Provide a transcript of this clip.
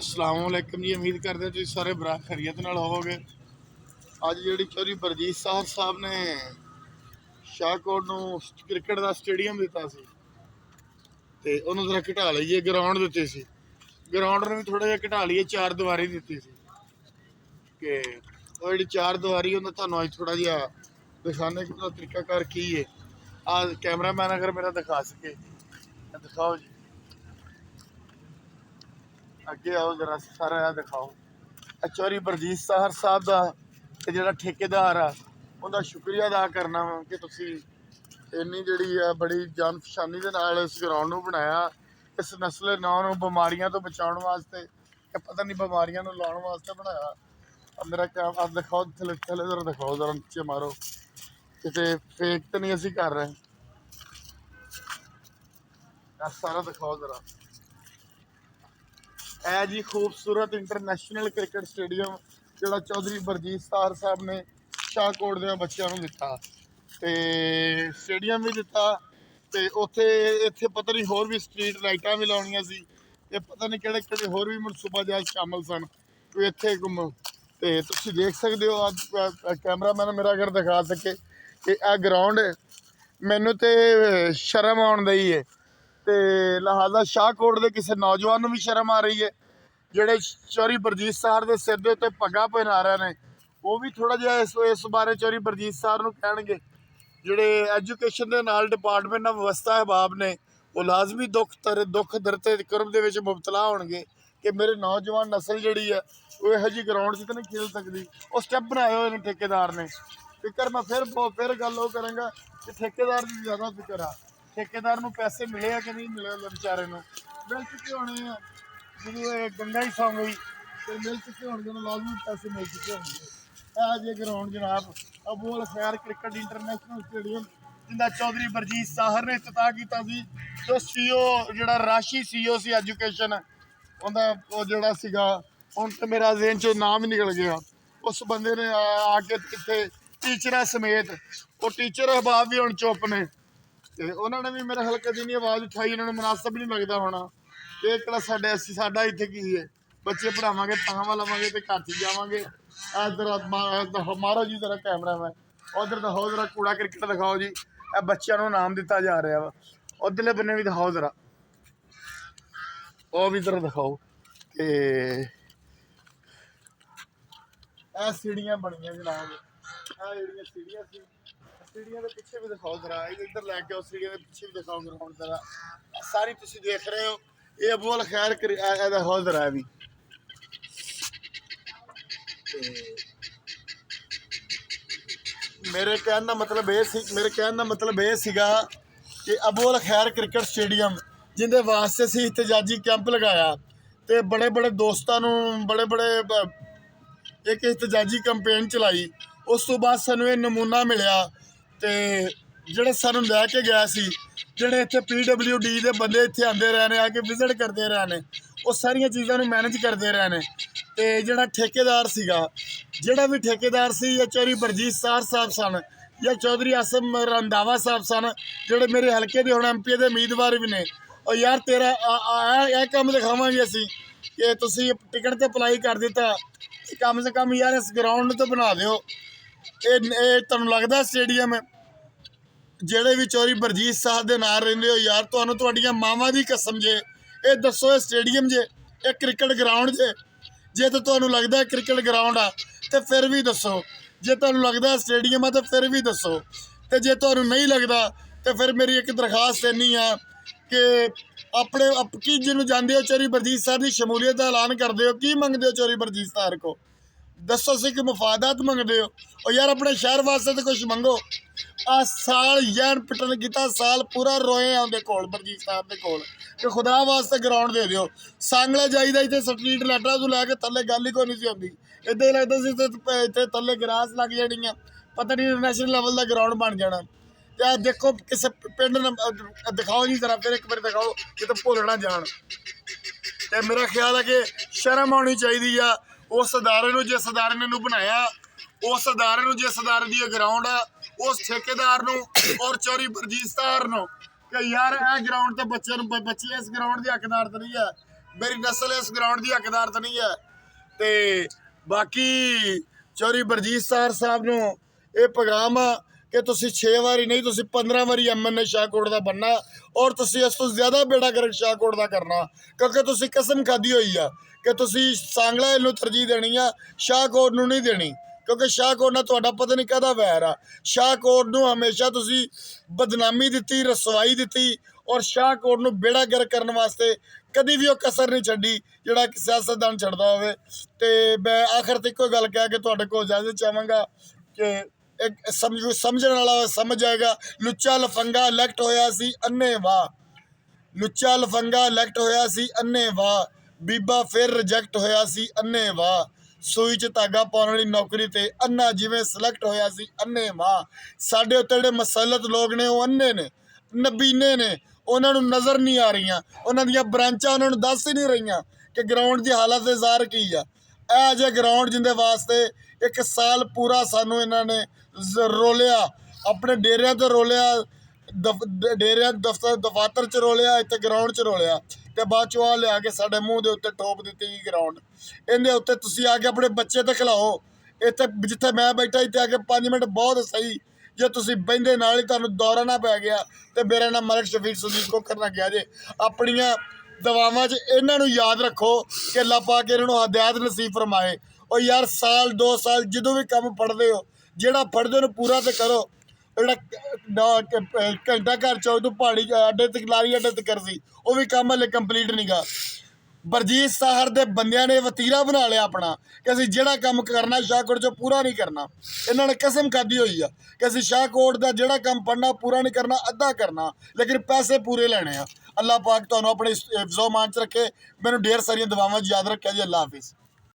अस्सलामुअलैकुम जी। उम्मीद करते तुम सारे बरा खैरियत नाल होवोगे। अज जी चौधरी बलजीत साहब ने शाहकोट नूं क्रिकेट का स्टेडियम दिता सी ते उन्होंने जरा घटा लीए, ग्राउंड दिते सी, ग्राउंड में भी थोड़ा जिहा घटा लीए, चार दीवारी दिती सी कि वो जी चार दीवारी उन्हें तुहानूं अज थोड़ा जिहा दिखाने कि तरीकाकार की है। आ कैमरा मैन अगर मेरा दिखा सके दिखाओ जी, अगे आओ जरा सारा दिखाओ। चौधरी बलजीत साहब का जोड़ा ठेकेदार आ उनका शुक्रिया अदा करना वा कि तुसी इन्नी जी बड़ी जान पछानी के नाल इस ग्राउंड में बनाया, इस नस्ल नौ बीमारियों तो बचाने वास्ते, पता नहीं बीमारियों लाने वास्ते बनाया। अब मेरा क्या अब दिखाओ, थले थले जरा दिखाओ, जरा नीचे मारो, कितने फेक तो नहीं असी कर रहे। सारा दिखाओ जरा। है जी खूबसूरत इंटरनेशनल क्रिकेट स्टेडियम जोड़ा चौधरी बलजीत साहब ने शाहकोट के बच्चों को दिता, तो स्टेडियम भी दिता, तो उत्थे इत्थे पता नहीं होर भी स्ट्रीट लाइटां भी लाउणियां सी, ते पता नहीं किहड़े किहड़े होर भी मनसूबा जात शामिल सन। कोई इत्थे घूमो तो तुसीं देख सकते हो। अज कैमरा मैन मेरा अगर दिखा सके कि यह ग्राउंड मैनू तो शर्म आउण दी है, तो लिहाजा शाहकोट के किसी नौजवान भी शर्म आ रही है। जोड़े चौधरी बलजीत साहब के सिर के उत्ते पग्गां पहना रहे हैं, वो भी थोड़ा जिहा इस बारे चौधरी बलजीत साहब नूं कहणगे। जोड़े एजुकेशन के नाल डिपार्टमेंट ऑफ व्यवस्था अहबाब ने वो लाजमी दुख दर्द ते कुर्ब दे विच मुबतला होणगे कि मेरे नौजवान नस्ल जिहड़ी है वो इहो जी ग्राउंड च तो नहीं खेल सकती। वो स्टैप बनाए हुए हैं ठेकेदार ने। फिकर मैं फिर गल वो करांगा कि ठेकेदार की ज़्यादा फिक्र आ, ठेकेदार नूं पैसे मिले है कि नहीं मिले, बेचारे नूं मिल चुके होने हैं। जो गंगा ही सौ गई तो मिल चुके होंगे, लाजमी पैसे मिल चुके होंगे। ये ग्राउंड जनाब अबूल खैर क्रिकेट इंटरनेशनल स्टेडियम जिंदा चौधरी बलजीत साहब ने इफ्तिताह किया सी। जो सीओ जोड़ा राशि सीओ सी एजुकेशन उनका वो जोड़ा सीगा हुण तो मेरा ज़हन चो नाम ही निकल गया। उस बंदे ने आके इत्थे टीचर समेत वो टीचर अहबाब भी हुण चुप ने, तो उन्होंने भी मेरे हल्के की नहीं आवाज़ उठाई। उन्होंने मुनासिब नहीं लगता होना ये किहड़ा साडा इत्थे की है, बच्चे पढ़ावांगे तां लवांगे तो घर च जावांगे। इधर मारो जी जरा कैमरा में, उधर दिखाओ जरा कूड़ा क्रिकेट दिखाओ जी। बच्चों को नाम दिता जा रहा वा, उधरले बन्ने भी दिखाओ जरा, वह भी जरा दिखाओ कि सीढ़ियाँ बनिया जनाब। जी सीढ़ियाँ सी, सीढ़ियाँ के पिछे भी दिखाओ जरा, इधर लैके आओ, सीढ़ियाँ के पिछे भी दिखाओ ग्राउंड जरा सारी तुम देख रहे हो। ये अबूल खैर दिखाओ जरा भी। मेरे कहने का मतलब ये सीगा कि अबूल खैर क्रिकेट स्टेडियम जिंदे वास्ते सी एहतजाजी कैंप लगाया, तो बड़े बड़े दोस्तों बड़े बड़े एक एहतजाजी कैंपेन चलाई। उस तो बाद सानू ये नमूना मिलया, तो जोड़े सानू लैके गया सी, जोड़े इत्थे PWD के बंदे इत्थे आते रहे हैं, आके विजिट करते रहे हैं, वो सारिया चीज़ों मैनेज करते रहे हैं। तो जोड़ा ठेकेदार सीगा, जोड़ा भी ठेकेदार सी, या चौधरी बलजीत साहब सन, या चौधरी आसम रंधावा साहब सन, जोड़े मेरे हल्के के हुण MP के उम्मीदवार भी ने। और यार तेरा यह काम दिखावांगे असी कि तुसी टिकट तो अप्लाई कर दिता, कम से कम यार इस ग्राउंड तो बना दो। ये तुहानूं लगदा स्टेडियम जेड़े भी चौधरी बलजीत साहब के नाल रहिंदे हो, यार तुहानूं तुहाडीआं मावां दी कसम जे, ये दसो ये स्टेडियम जे, ये क्रिकेट ग्राउंड जे? जे तो तुहानूं लगदा क्रिकेट ग्राउंड आ तो फिर भी दसो, जे तुहानूं लगदा स्टेडियम आ तो फिर भी दसो, तो जे तुहानूं नहीं लगदा तो फिर मेरी एक दरखास्त इन्नी आ कि अपने की जिन्होंने जाते हो चौधरी बलजीत साहब की शमूलीयत का ऐलान करते हो, की मंगते हो चौधरी बलजीत साहब को? दसो सी कि मुफादात मंगते हो? और यार अपने शहर वास्ते तो कुछ मंगो। आ साल जैन पिटन किया, साल पूरा रोए उनके कोल बलजीत साहब के कोल कि खुदा वास्ते ग्राउंड दे दो। सांगला जाइदा इतने स्ट्रीट लाइटा तो लैके थले गल ही कोई नहीं सी आती, इदा ही लगता सी इतने थले ग्रास लग जानियां, पता नहीं इंटरनेशनल लेवल का ग्राउंड बन जाना। तो देखो किसी पिंड दिखाओ जी जरा, फिर एक बार दिखाओ कि तो भुल ना जान। तो मेरा ख्याल है कि शर्म आनी चाहिए आ उस अदारे जिस अदारे ने बनाया, उस अदारे जिस अदारे की ग्राउंड आ, उस ठेकेदार और चौधरी बलजीत साहब कि यार यह ग्राउंड तो बच्चे इस ग्राउंड के हकदार तो नहीं है, ਮੇਰੀ ਨਸਲ ਇਸ ਗਰਾਊਂਡ ਦੀ ਹੱਕਦਾਰ ਤਾਂ ਨਹੀਂ ਹੈ। ਤੇ ਬਾਕੀ ਚੌਧਰੀ ਬਲਜੀਤ ਸਾਹਰ ਸਾਹਿਬ ਨੂੰ ਇਹ ਪੈਗਾਮ ਆ ਕਿ ਤੁਸੀਂ 6 ਵਾਰੀ ਨਹੀਂ, ਤੁਸੀਂ 15 ਵਾਰੀ MNA ਸ਼ਾਹਕੋਟ ਦਾ ਬਣਨਾ ਔਰ ਤੁਸੀਂ ਇਸ ਤੋਂ ਜ਼ਿਆਦਾ ਬੇੜਾ ਗਰਕ ਸ਼ਾਹਕੋਟ ਦਾ ਕਰਨਾ, ਕਿਉਂਕਿ ਤੁਸੀਂ ਕਸਮ ਖਾਧੀ ਹੋਈ ਆ ਕਿ ਤੁਸੀਂ ਸਾਂਗਲਾ ਨੂੰ ਤਰਜੀਹ ਦੇਣੀ ਆ, ਸ਼ਾਹਕੋਟ ਨੂੰ ਨਹੀਂ ਦੇਣੀ, ਕਿਉਂਕਿ ਸ਼ਾਹਕੋਟ ਨਾਲ ਤੁਹਾਡਾ ਪਤਾ ਨਹੀਂ ਕਾਹਦਾ ਵੈਰ ਆ। ਸ਼ਾਹਕੋਟ ਨੂੰ ਹਮੇਸ਼ਾ ਤੁਸੀਂ ਬਦਨਾਮੀ ਦਿੱਤੀ, ਰਸਵਾਈ ਦਿੱਤੀ ਔਰ ਸ਼ਾਹਕੋਟ ਨੂੰ ਬੇੜਾ ਗਰਕ ਕਰਨ ਵਾਸਤੇ ਕਦੀ ਵੀ ਉਹ ਕਸਰ ਨਹੀਂ ਛੱਡੀ ਜਿਹੜਾ ਕਿ ਸਿਆਸਤਦਾਨ ਛੱਡਦਾ ਹੋਵੇ। ਤੇ ਮੈਂ ਆਖਰ ਤੇ ਇੱਕੋ ਗੱਲ ਕਹਿ ਕੇ ਤੁਹਾਡੇ ਕੋਲ ਇਜਾਜ਼ਤ ਚਾਹਾਂਗਾ ਕਿ ਇੱਕ ਸਮਝਣ ਵਾਲਾ ਸਮਝ ਜਾਏਗਾ। ਲੁੱਚਾ ਲਫੰਗਾ ਇਲੈਕਟ ਹੋਇਆ ਸੀ ਅੰਨ੍ਹੇਵਾਹ, ਲੁੱਚਾ ਲਫੰਗਾ ਇਲੈਕਟ ਹੋਇਆ ਸੀ ਅੰਨ੍ਹੇਵਾਹ, ਬੀਬਾ ਫਿਰ ਰਿਜੈਕਟ ਹੋਇਆ ਸੀ ਅੰਨ੍ਹੇਵਾਹ, ਸੂਈ 'ਚ ਧਾਗਾ ਪਾਉਣ ਵਾਲੀ ਨੌਕਰੀ ਤੇ ਅੰਨਾ ਜਿਵੇਂ ਸਿਲੈਕਟ ਹੋਇਆ ਸੀ ਅੰਨ੍ਹੇਵਾਹ। ਸਾਡੇ ਉੱਤੇ ਜਿਹੜੇ ਮਸਲਤ ਲੋਕ ਨੇ ਉਹ ਅੰਨੇ ਨੇ, ਨਬੀਨੇ ਨੇ, ਉਹਨਾਂ ਨੂੰ ਨਜ਼ਰ ਨਹੀਂ ਆ ਰਹੀਆਂ, ਉਹਨਾਂ ਦੀਆਂ ਬ੍ਰਾਂਚਾਂ ਉਹਨਾਂ ਨੂੰ ਦੱਸ ਹੀ ਨਹੀਂ ਰਹੀਆਂ ਕਿ ਗਰਾਊਂਡ ਦੀ ਹਾਲਤ ਦੇ ਜ਼ਾਹਰ ਕੀ ਆ। ਇਹ ਜਿਹੇ ਗਰਾਊਂਡ ਜਿੰਦੇ ਵਾਸਤੇ 1 ਸਾਲ ਪੂਰਾ ਸਾਨੂੰ ਇਹਨਾਂ ਨੇ ਰੋਲਿਆ, ਆਪਣੇ ਡੇਰਿਆਂ 'ਤੇ ਰੋਲਿਆ, ਡੇਰਿਆਂ ਦਫਾਤਰ 'ਚ ਰੋਲਿਆ, ਇੱਥੇ ਗਰਾਊਂਡ 'ਚ ਰੋਲਿਆ, ਤੇ ਬਾਅਦ 'ਚੋਂ ਆ ਲਿਆ ਕੇ ਸਾਡੇ ਮੂੰਹ ਦੇ ਉੱਤੇ ਠੋਪ ਦਿੱਤੀ ਗਈ ਗਰਾਊਂਡ। ਇਹਦੇ ਉੱਤੇ ਤੁਸੀਂ ਆ ਕੇ ਆਪਣੇ ਬੱਚੇ ਤੇ ਖਿਲਾਓ। ਇੱਥੇ ਜਿੱਥੇ ਮੈਂ ਬੈਠਾ ਇੱਥੇ ਆ ਕੇ 5 ਮਿੰਟ ਬਹੁਤ ਸਹੀ, ਜੇ ਤੁਸੀਂ ਬਹਿੰਦੇ ਨਾਲ ਹੀ ਤੁਹਾਨੂੰ ਦੌਰਾ ਨਾ ਪੈ ਗਿਆ ਤੇ ਮੇਰਾ ਨਾਮ ਮਲਕ ਸ਼ਫੀਕ ਸੁਦੀਕ ਕੋਕਰ ਨਾ ਗਿਆ ਜੇ। ਆਪਣੀਆਂ ਦਵਾਵਾਂ 'ਚ ਇਹਨਾਂ ਨੂੰ ਯਾਦ ਰੱਖੋ ਕਿ ਅੱਲਾ ਪਾਕ ਇਹਨਾਂ ਨੂੰ ਹਦਾਇਤ ਨਸੀਬ ਫਰਮਾਏ। ਉਹ ਯਾਰ ਸਾਲ 2 ਸਾਲ ਜਦੋਂ ਵੀ ਕੰਮ ਪੜ੍ਹਦੇ ਹੋ, ਜਿਹੜਾ ਪੜ੍ਹਦੇ ਉਹਨੂੰ ਪੂਰਾ ਤੇ ਕਰੋ। ਜਿਹੜਾ ਘੰਟਾ ਘਰ ਚੌਕ ਤੋਂ ਪਹਾੜੀ ਅੱਡੇ ਤੇ ਲਾਰੀ ਅੱਡੇ ਤੇ ਕਰਦੀ, ਉਹ ਵੀ ਕੰਮ ਹਲੇ ਕੰਪਲੀਟ ਨਹੀਂ ਗਾ। ਬਲਜੀਤ ਸਾਹਰ ਦੇ ਬੰਦਿਆਂ ਨੇ ਵਤੀਰਾ ਬਣਾ ਲਿਆ ਆਪਣਾ ਕਿ ਅਸੀਂ ਜਿਹੜਾ ਕੰਮ ਕਰਨਾ ਸ਼ਾਹਕੋਟ 'ਚ ਪੂਰਾ ਨਹੀਂ ਕਰਨਾ। ਇਹਨਾਂ ਨੇ ਕਸਮ ਖਾਧੀ ਹੋਈ ਆ ਕਿ ਅਸੀਂ ਸ਼ਾਹਕੋਟ ਦਾ ਜਿਹੜਾ ਕੰਮ ਪੜ੍ਹਨਾ ਪੂਰਾ ਨਹੀਂ ਕਰਨਾ, ਅੱਧਾ ਕਰਨਾ, ਲੇਕਿਨ ਪੈਸੇ ਪੂਰੇ ਲੈਣੇ ਆ। ਅੱਲਾਹ ਪਾਕ ਤੁਹਾਨੂੰ ਆਪਣੇ ਹਿਫਜ਼ੋ ਮਾਨ 'ਚ ਰੱਖੇ। ਮੈਨੂੰ ਢੇਰ ਸਾਰੀਆਂ ਦੁਆਵਾਂ 'ਚ ਯਾਦ ਰੱਖਿਆ ਜੀ। ਅੱਲਾਹ ਹਾਫਿਜ਼।